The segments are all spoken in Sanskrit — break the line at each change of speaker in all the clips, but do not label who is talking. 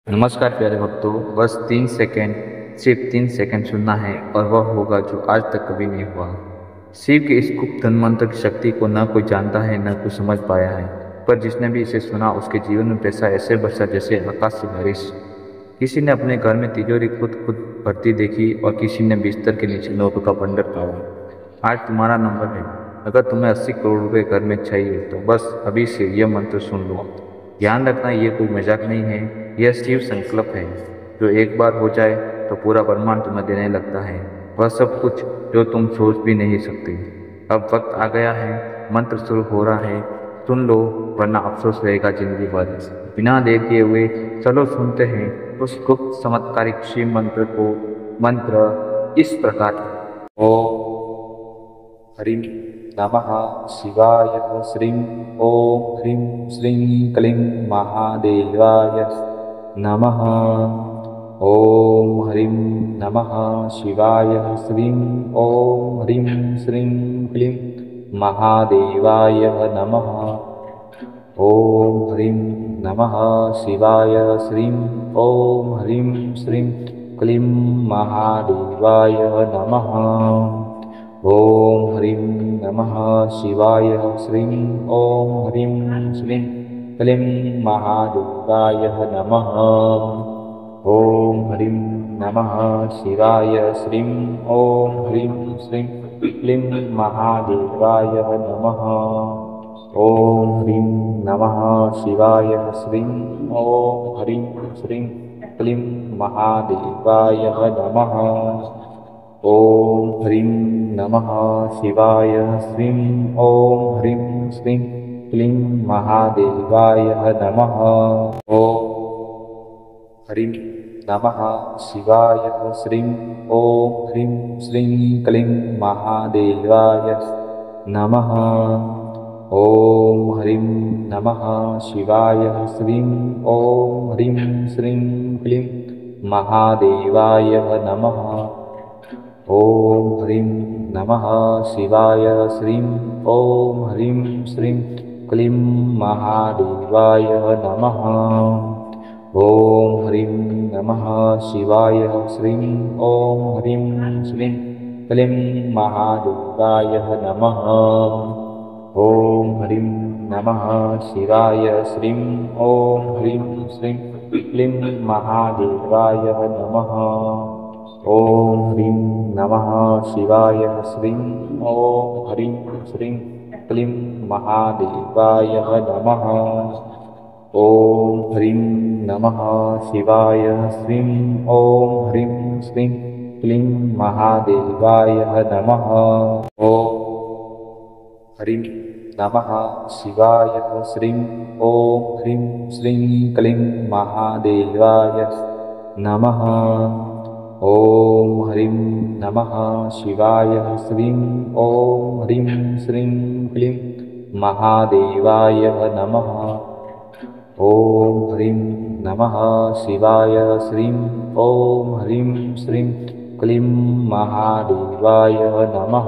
नमस्कार प्यारे भक्तों, बस 3 सेकंड, सिर्फ 3 सेकंड सुनना है और वह होगा जो आज तक कभी नहीं हुआ। शिव के इस गुप्त धन्वंतर की शक्ति को न कोई जानता है न कोई समझ पाया है, पर जिसने भी इसे सुना उसके जीवन में पैसा ऐसे बरसा जैसे आकाश से बारिश। किसी ने अपने घर में तिजोरी खुद खुद भरती देखी और किसी ने बिस्तर के नीचे नोटों का बंडल पाया। आज तुम्हारा नंबर है। अगर तुम्हें 80 करोड़ रुपए घर में चाहिए तो बस अभी से यह मंत्र सुन लो। ध्यान रखना, ये कोई मजाक नहीं है, यह शिव संकल्प है। जो एक बार हो जाए तो पूरा ब्रह्मांड तुम्हें देने लगता है, वह सब कुछ जो तुम सोच भी नहीं सकते। अब वक्त आ गया है, मंत्र शुरू हो रहा है, सुन लो वरना अफसोस रहेगा जिंदगी भर। बिना देर किए हुए चलो सुनते हैं उस गुप्त चमत्कारिक शिव मंत्र को। मंत्र इस प्रकार है। ओम ह्रीं नमः शिवाय। श्रीं ॐ ह्रीं श्रीं क्लीं महादेवाय नमः। ॐ ह्रीं नमः शिवाय। श्रीं ॐ ह्रीं श्रीं क्लीं महादेवाय नमः। ॐ ह्रीं नमः शिवाय। श्रीं ॐ ह्रीं श्रीं क्लीं महादेवाय नमः। ॐ ह्रीं नमः शिवाय। श्रीं ॐ ह्रीं श्रीं क्लीं महादेवाय नमः। ॐ ह्रीं नमः शिवाय। श्रीं ॐ ह्रीं श्रीं क्लीं महादेवाय नमः। ॐ ह्रीं नमः शिवाय। श्रीं ॐ ह्रीं श्रीं क्लीं महादेवाय नमः। ॐ ह्रीं नमः शिवाय। श्रीं ॐ ह्रीं श्रीं क्लीं महादेवाय नमः। ॐ ह्रीं नमः शिवाय। श्रीं ॐ ह्रीं श्रीं क्लीं महादेवाय नमः। ॐ ह्रीं नमः शिवाय। श्रीं ॐ ह्रीं श्रीं क्लीं महादेवाय नमः। ॐ ह्रीं नमः शिवाय। श्रीं ॐ ह्रीं श्रीं क्लीं महादेवाय नमः। ॐ ह्रीं नमः शिवाय। श्रीं ॐ ह्रीं श्रीं क्लीं महादेवाय नमः। ॐ ह्रीं नमः शिवाय। श्रीं ॐ ह्रीं श्रीं क्लीं महादेवाय नमः। ॐ ह्रीं नमः शिवाय। श्रीं ॐ ह्रीं श्रीं क्लीं महादेवाय नमः। ॐ ह्रीं नमः शिवाय। श्रीं ॐ ह्रीं श्रीं क्लीं महादेवाय नमः। ॐ ह्रीं नमः शिवाय। श्रीं ॐ ह्रीं श्रीं क्लीं महादेवाय नमः। ॐ ह्रीं नमः शिवाय। श्रीं ॐ ह्रीं श्रीं क्लीं महादेवाय नमः। ॐ ह्रीं नमः शिवाय। श्रीं ॐ ह्रीं श्रीं क्लीं महादेवाय नमः।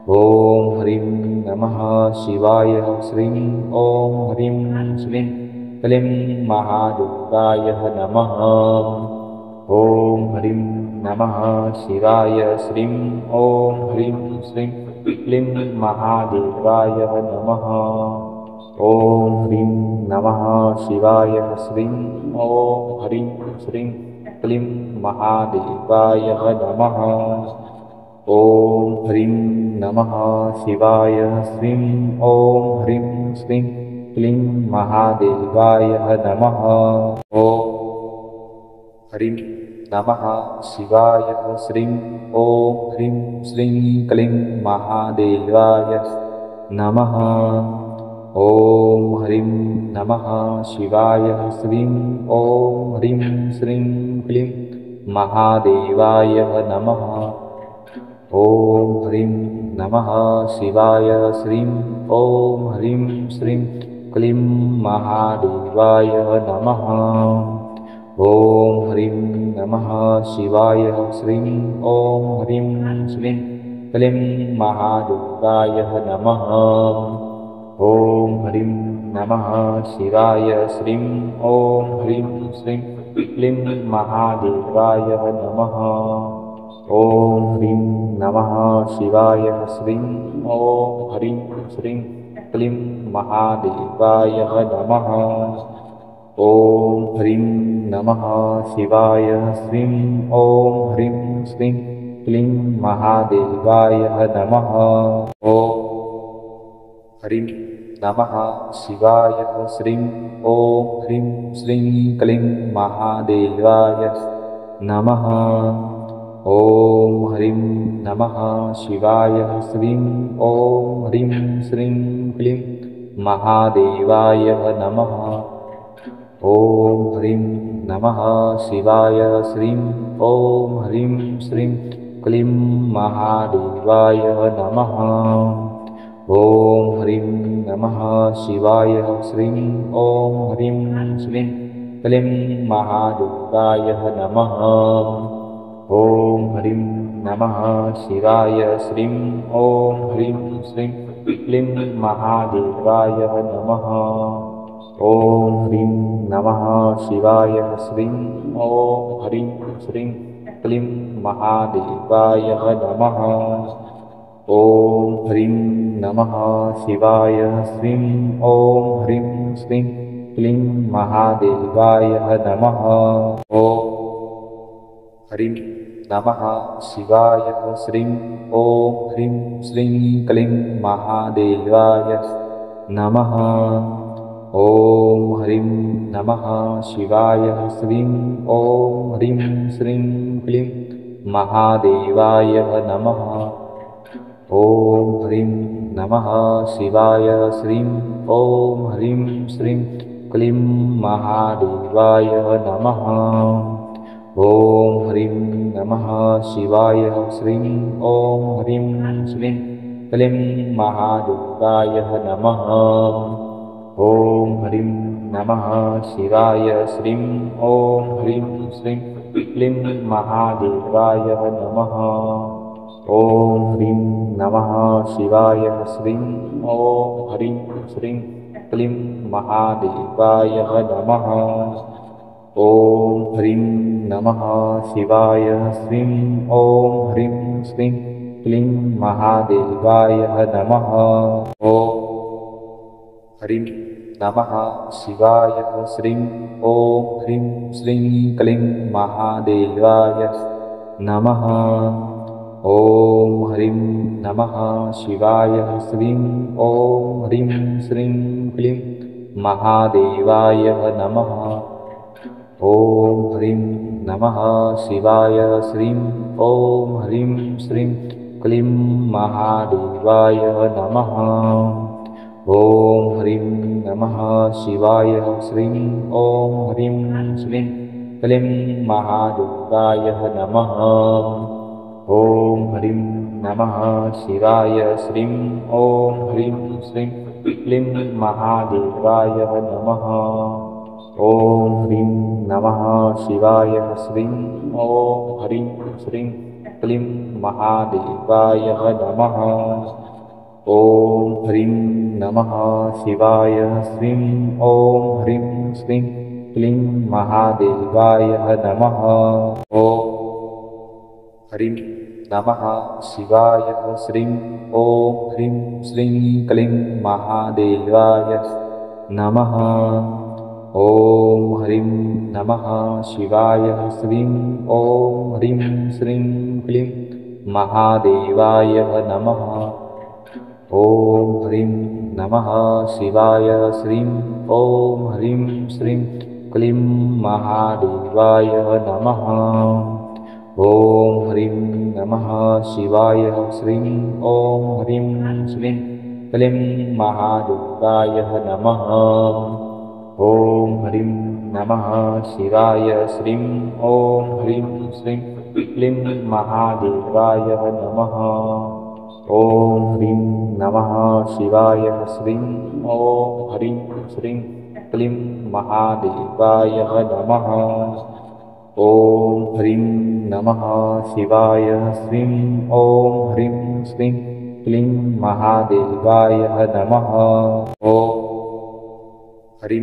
ॐ ह्रीं नमः शिवाय। श्रीं ॐ ह्रीं श्रीं क्लीं महादेवाय नमः। ॐ ह्रीं नमः शिवाय। श्रीं ॐ ह्रीं श्रीं क्लीं महादेवाय नमः। ॐ ह्रीं नमः शिवाय। श्रीं ॐ ह्रीं श्रीं क्लीं महादेवाय नमः। ॐ ह्रीं नमः शिवाय। श्रीं ॐ ह्रीं श्रीं क्लीं महादेवाय नमः। ॐ ह्रीं नमः शिवाय। श्रीं ॐ ह्रीं श्रीं क्लीं महादेवाय नमः। ॐ ह्रीं नमः शिवाय। श्रीं ॐ ह्रीं श्रीं क्लीं महादेवाय नमः। ॐ ह्रीं नमः शिवाय। श्रीं ॐ ह्रीं श्रीं क्लीं महादेवाय नमः। ॐ ह्रीं नमः शिवाय। श्रीं ॐ ह्रीं श्रीं क्लीं महादेवाय नमः। ॐ ह्रीं नमः शिवाय श्रीं ॐ ह्रीं श्रीं क्लीं महादेवाय नमः। ॐ ह्रीं नमः शिवाय श्रीं ॐ ह्रीं श्रीं क्लीं महादेवाय नमः। ॐ ह्रीं नमः शिवाय श्रीं ॐ ह्रीं श्रीं क्लीं महादेवाय नमः। ॐ ह्रीं नमः शिवाय श्रीं ॐ ह्रीं श्रीं क्लीं महादेवाय नमः। ॐ ह्रीं नमः शिवाय श्रीं ॐ ह्रीं श्रीं क्लीं महादेवाय नमः। ॐ ह्रीं नमः शिवाय श्रीं ॐ ह्रीं श्रीं क्लीं महादेवाय नमः। ॐ ह्रीं नमः शिवाय श्रीं ॐ ह्रीं श्रीं क्लीं महादेवाय नमः। ॐ ह्रीं नमः शिवाय श्रीं ॐ ह्रीं श्रीं क्लीं महादेवाय नमः। ॐ ह्रीं नमः शिवाय श्रीं ॐ ह्रीं श्रीं क्लीं महादेवाय नमः। ॐ ह्रीं नमः शिवाय श्रीं ॐ ह्रीं श्रीं क्लीं महादेवाय नमः। ॐ ह्रीं नमः शिवाय श्रीं ॐ ह्रीं श्रीं क्लीं महादेवाय नमः। ॐ ह्रीं नमः शिवाय श्रीं ॐ ह्रीं श्रीं क्लीं महादेवाय नमः। ॐ ह्रीं नमः शिवाय श्रीं ॐ ह्रीं श्रीं क्लीं महादेवाय नमः। ॐ ह्रीं नमः शिवाय श्रीं ॐ ह्रीं श्रीं क्लीं महादेवाय नमः। ॐ ह्रीं नमः शिवाय श्रीं ॐ ह्रीं श्रीं क्लीं महादेवाय नमः। ॐ ह्रीं नमः शिवाय श्रीं ॐ ह्रीं श्रीं क्लीं महादेवाय नमः। ॐ ह्रीं नमः शिवाय श्रीं ॐ ह्रीं श्रीं क्लीं महादेवाय नमः। ॐ ह्रीं नमः शिवाय श्रीं ॐ ह्रीं श्रीं क्लीं महादेवाय नमः। ॐ ह्रीं नमः शिवाय श्रीं ॐ ह्रीं श्रीं क्लीं महादेवाय नमः। ॐ ह्रीं नमः शिवाय श्रीं ॐ ह्रीं श्रीं क्लीं महादेवाय नमः। ॐ ह्रीं नमः शिवाय श्रीं ॐ ह्रीं श्रीं क्लीं महादेवाय नमः। ॐ ह्रीं नमः शिवाय श्रीं ॐ ह्रीं श्रीं क्लीं महादेवाय नमः। ॐ ह्रीं नमः शिवाय श्रीं ॐ ह्रीं श्रीं क्लीं महादेवाय नमः। ॐ ह्रीं नमः शिवाय श्रीं ॐ ह्रीं श्रीं क्लीं महादेवाय नमः। ॐ ह्रीं नमः शिवाय श्रीं ॐ ह्रीं श्रीं क्लीं महादेवाय नमः। ॐ ह्रीं नमः शिवाय श्रीं ॐ ह्रीं श्रीं क्लीं महादेवाय नमः। ॐ ह्रीं नमः शिवाय श्रीं ॐ ह्रीं श्रीं क्लीं महादेवाय नमः। ॐ ह्रीं नमः शिवाय श्रीं ॐ ह्रीं श्रीं क्लीं महादेवाय नमः। ॐ ह्रीं नमः शिवाय श्रीं ॐ ह्रीं श्रीं क्लीं महादेवाय नमः। ॐ ह्रीं नमः शिवाय श्रीं ॐ ह्रीं श्रीं क्लीं महादेवाय नमः। ॐ ह्रीं नमः शिवाय श्रीं ॐ ह्रीं श्रीं क्लीं महादेवाय नमः। ॐ ह्रीं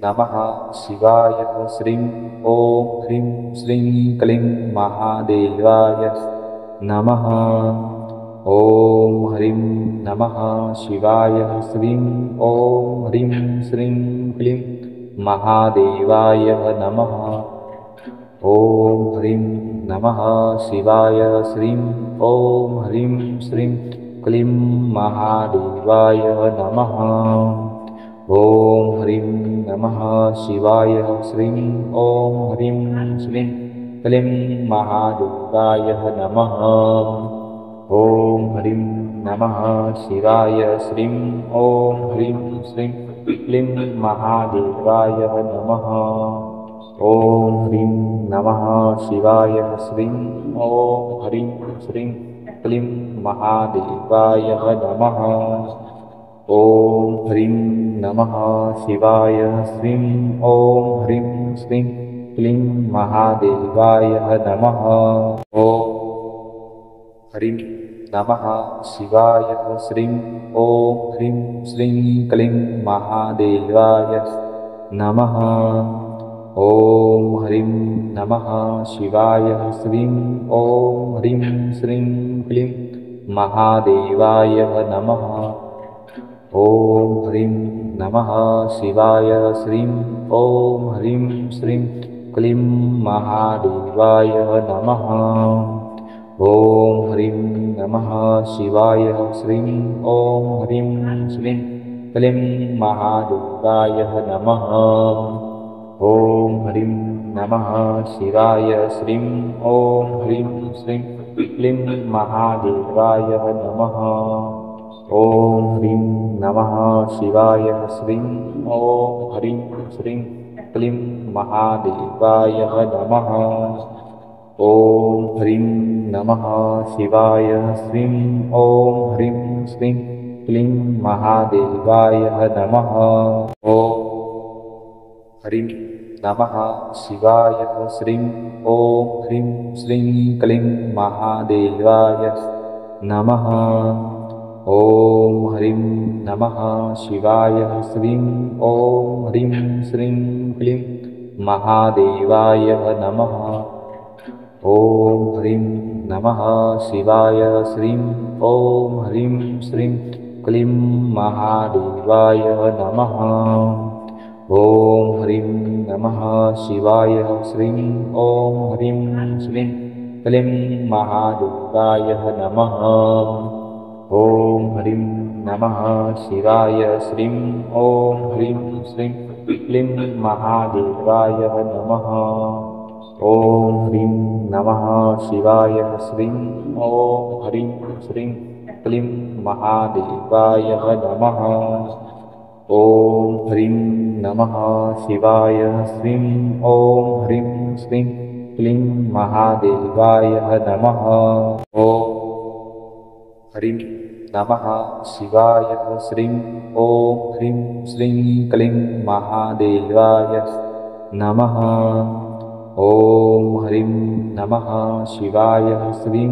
नमः शिवाय श्रीं ॐ ह्रीं श्रीं क्लीं महादेवाय नमः ॐ ह्रीं नमः शिवाय श्रीं ॐ ह्रीं श्रीं क्लीं महादेवाय नमः ॐ ह्रीं नमः शिवाय श्रीं ॐ ह्रीं श्रीं क्लीं महादेवाय नमः ॐ ह्रीं नमः शिवाय श्रीं ॐ ह्रीं श्रीं क्लीं महादेवाय नमः ॐ ह्रीं नमः शिवाय श्रीं ॐ ह्रीं श्रीं क्लीं महादेवाय नमः ॐ ह्रीं नमः शिवाय श्रीं ॐ ह्रीं श्रीं क्लीं महादेवाय नमः ॐ ह्रीं नमः शिवाय श्रीं ॐ ह्रीं श्रीं क्लीं महादेवाय नमः ॐ ह्रीं नमः शिवाय श्रीं ॐ ह्रीं श्रीं क्लीं महादेवाय नमः ॐ ह्रीं नमः शिवाय श्रीं ॐ ह्रीं श्रीं क्लीं महादेवाय नमः ॐ ह्रीं नमः शिवाय श्रीं ॐ ह्रीं श्रीं क्लीं महादेवाय नमः ॐ ह्रीं नमः शिवाय श्रीं ॐ ह्रीं श्रीं क्लीं महादेवाय नमः ॐ ह्रीं नमः शिवाय श्रीं ॐ ह्रीं श्रीं क्लीं महादेवाय नमः ॐ ह्रीं नमः शिवाय श्रीं ॐ ह्रीं श्रीं क्लीं महादेवाय नमः ॐ ह्रीं नमः शिवाय श्रीं ॐ ह्रीं श्रीं क्लीं महादेवाय नमः ॐ ह्रीं नमः शिवाय श्रीं ॐ ह्रीं श्रीं क्लीं महादेवाय नमः ॐ ह्रीं नमः शिवाय श्रीं ॐ ह्रीं श्रीं क्लीं महादेवाय नमः ॐ ह्रीं नमः शिवाय श्रीं ॐ ह्रीं श्रीं क्लीं महादेवाय नमः ॐ ह्रीं नमः शिवाय श्रीं ॐ ह्रीं श्रीं क्लीं महादेवाय नमः ॐ ह्रीं नमः शिवाय श्रीं ॐ ह्रीं श्रीं क्लीं महादेवाय नमः ॐ ह्रीं नमः शिवाय श्रीं ॐ ह्रीं श्रीं क्लीं महादेवाय नमः ॐ ह्रीं नमः शिवाय श्रीं ॐ ह्रीं श्रीं क्लीं महादेवाय नमः ॐ ह्रीं नमः शिवाय श्रीं ॐ ह्रीं श्रीं क्लीं महादेवाय नमः ॐ ह्रीं नमः शिवाय श्रीं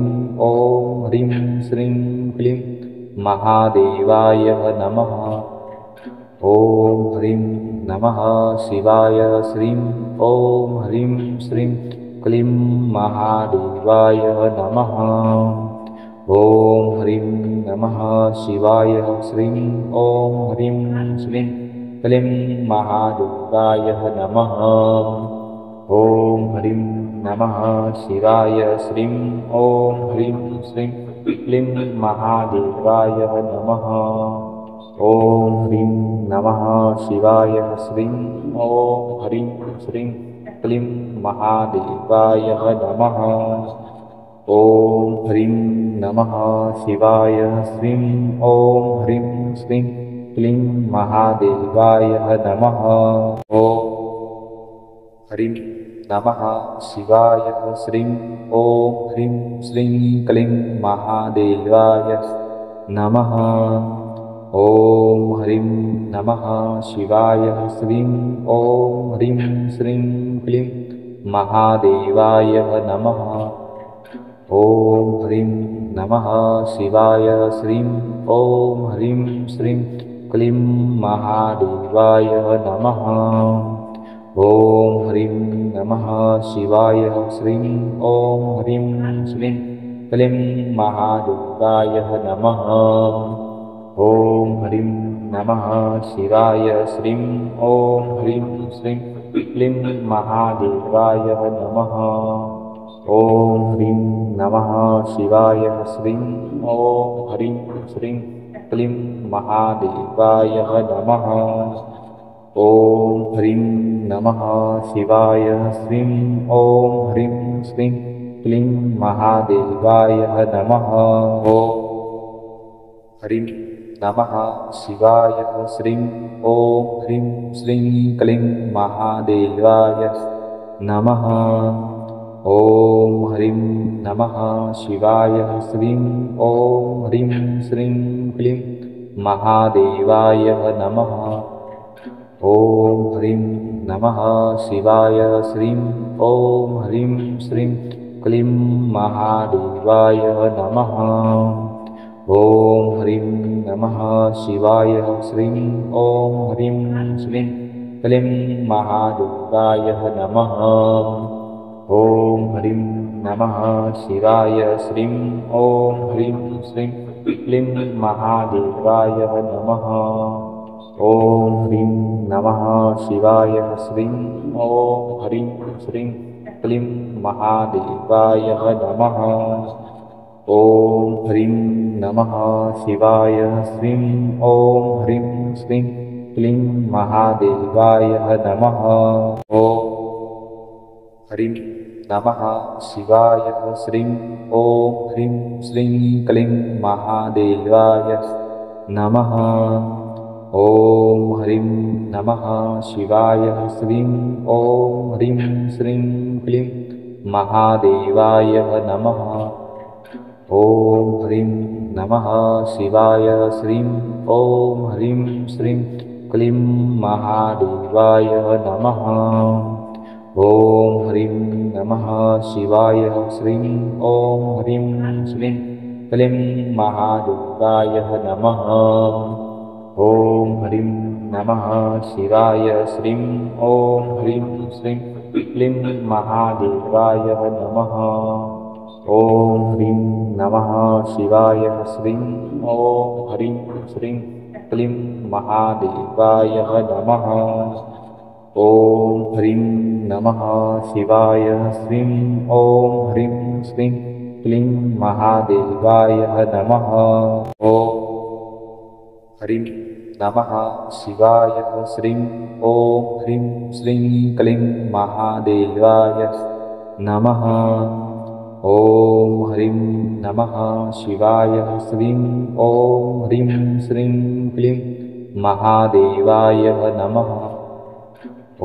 ॐ ह्रीं श्रीं क्लीं महादेवाय नमः ॐ ह्रीं नमः शिवाय श्रीं ॐ ह्रीं श्रीं क्लीं महादेवाय नमः ॐ ह्रीं नमः शिवाय श्रीं ॐ ह्रीं श्रीं क्लीं महादेवाय नमः ॐ ह्रीं नमः शिवाय श्रीं ॐ ह्रीं श्रीं क्लीं महादेवाय नमः ॐ ह्रीं नमः शिवाय श्रीं ॐ ह्रीं श्रीं क्लीं महादेवाय नमः ॐ ह्रीं नमः शिवाय श्रीं ॐ ह्रीं श्रीं क्लीं महादेवाय नमः ॐ ह्रीं नमः शिवाय श्रीं ॐ ह्रीं श्रीं क्लीं महादेवाय नमः ॐ ह्रीं नमः शिवाय श्रीं ॐ ह्रीं श्रीं क्लीं महादेवाय नमः ॐ ह्रीं नमः शिवाय श्रीं ॐ ह्रीं श्रीं क्लीं महादेवाय नमः। ॐ ह्रीं नमः शिवाय श्रीं ॐ ह्रीं श्रीं क्लीं महादेवाय नमः। ॐ ह्रीं नमः शिवाय श्रीं ॐ ह्रीं श्रीं क्लीं महादेवाय नमः। ॐ ह्रीं नमः शिवाय श्रीं ॐ ह्रीं श्रीं क्लीं महादेवाय नमः। ॐ ह्रीं नमः शिवाय श्रीं ॐ ह्रीं श्रीं क्लीं महादेवाय नमः। ॐ ह्रीं नमः शिवाय श्रीं ॐ ह्रीं श्रीं क्लीं महादेवाय नमः। ॐ ह्रीं नमः शिवाय श्रीं ॐ ह्रीं श्रीं क्लीं महादेवाय नमः। ॐ ह्रीं नमः शिवाय श्रीं ॐ ह्रीं श्रीं क्लीं महादेवाय नमः। ॐ ह्रीं नमः शिवाय श्रीं ॐ ह्रीं श्रीं क्लीं महादेवाय नमः। ॐ ह्रीं नमः शिवाय श्रीं ॐ ह्रीं श्रीं क्लीं महादेवाय नमः। ॐ ह्रीं नमः शिवाय श्रीं ॐ ह्रीं श्रीं क्लीं महादेवाय नमः। ॐ ह्रीं नमः शिवाय श्रीं ॐ ह्रीं श्रीं क्लीं महादेवाय नमः। ॐ ह्रीं नमः शिवाय श्रीं ॐ ह्रीं श्रीं क्लीं महादेवाय नमः। ॐ ह्रीं नमः शिवाय श्रीं ॐ ह्रीं श्रीं क्लीं महादेवाय नमः। ॐ ह्रीं नमः शिवाय श्रीं ॐ ह्रीं श्रीं क्लीं महादेवाय नमः। ॐ ह्रीं नमः शिवाय श्रीं ॐ ह्रीं श्रीं क्लीं महादेवाय नमः। ॐ ह्रीं नमः शिवाय श्रीं ॐ ह्रीं श्रीं क्लीं महादेवाय नमः। ॐ ह्रीं नमः शिवाय श्रीं ॐ ह्रीं श्रीं क्लीं महादेवाय नमः। ॐ ह्रीं नमः शिवाय श्रीं ॐ ह्रीं श्रीं क्लीं महादेवाय नमः। ॐ ह्रीं नमः शिवाय श्रीं ॐ ह्रीं श्रीं क्लीं महादेवाय नमः। ॐ ह्रीं नमः शिवाय श्रीं ॐ ह्रीं श्रीं क्लीं महादेवाय नमः।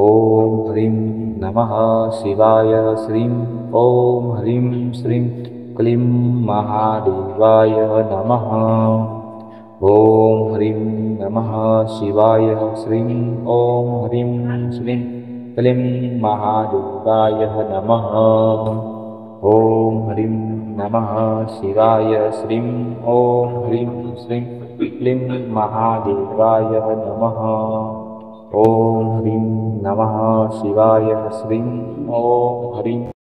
ॐ ह्रीं नमः शिवाय श्रीं ॐ ह्रीं श्रीं क्लीं महादेवाय नमः। ॐ ह्रीं नमः शिवाय श्रीं ॐ ह्रीं श्रीं क्लीं महादेवाय नमः। ॐ ह्रीं नमः शिवाय श्रीं ॐ ह्रीं श्रीं क्लीं महादेवाय नमः। ॐ ह्रीं नमः शिवाय श्रीं ॐ ह्रीं